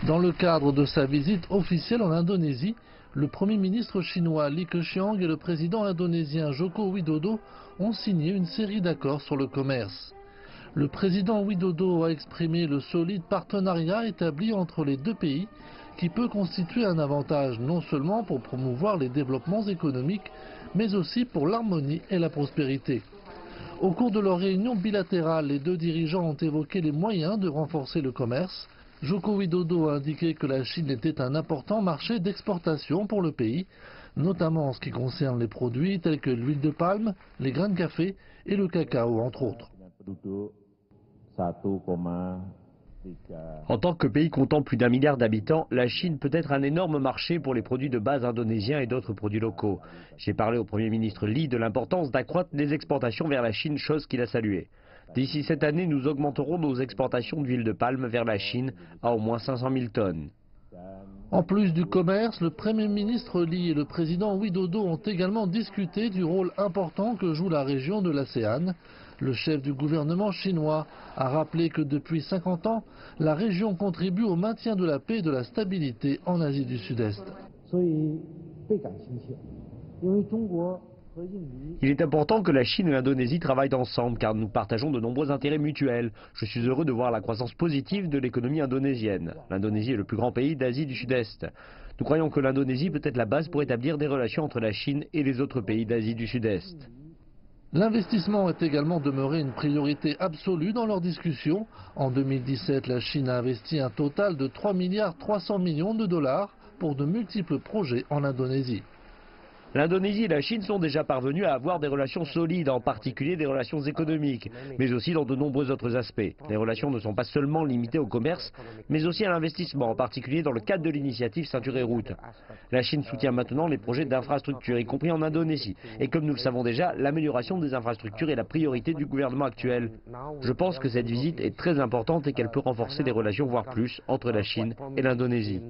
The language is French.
Dans le cadre de sa visite officielle en Indonésie, le Premier ministre chinois Li Keqiang et le président indonésien Joko Widodo ont signé une série d'accords sur le commerce. Le président Widodo a exprimé le solide partenariat établi entre les deux pays qui peut constituer un avantage non seulement pour promouvoir les développements économiques, mais aussi pour l'harmonie et la prospérité. Au cours de leur réunion bilatérale, les deux dirigeants ont évoqué les moyens de renforcer le commerce. Joko Widodo a indiqué que la Chine était un important marché d'exportation pour le pays, notamment en ce qui concerne les produits tels que l'huile de palme, les grains de café et le cacao, entre autres. En tant que pays comptant plus d'1 milliard d'habitants, la Chine peut être un énorme marché pour les produits de base indonésiens et d'autres produits locaux. J'ai parlé au Premier ministre Lee de l'importance d'accroître les exportations vers la Chine, chose qu'il a saluée. D'ici cette année, nous augmenterons nos exportations d'huile de palme vers la Chine à au moins 500 000 tonnes. En plus du commerce, le Premier ministre Lee et le président Widodo ont également discuté du rôle important que joue la région de l'ASEAN. Le chef du gouvernement chinois a rappelé que depuis 50 ans, la région contribue au maintien de la paix et de la stabilité en Asie du Sud-Est. Il est important que la Chine et l'Indonésie travaillent ensemble car nous partageons de nombreux intérêts mutuels. Je suis heureux de voir la croissance positive de l'économie indonésienne. L'Indonésie est le plus grand pays d'Asie du Sud-Est. Nous croyons que l'Indonésie peut être la base pour établir des relations entre la Chine et les autres pays d'Asie du Sud-Est. L'investissement est également demeuré une priorité absolue dans leurs discussions. En 2017, la Chine a investi un total de 3,3 milliards de dollars pour de multiples projets en Indonésie. L'Indonésie et la Chine sont déjà parvenus à avoir des relations solides, en particulier des relations économiques, mais aussi dans de nombreux autres aspects. Les relations ne sont pas seulement limitées au commerce, mais aussi à l'investissement, en particulier dans le cadre de l'initiative Ceinture et Route. La Chine soutient maintenant les projets d'infrastructures, y compris en Indonésie. Et comme nous le savons déjà, l'amélioration des infrastructures est la priorité du gouvernement actuel. Je pense que cette visite est très importante et qu'elle peut renforcer les relations, voire plus, entre la Chine et l'Indonésie.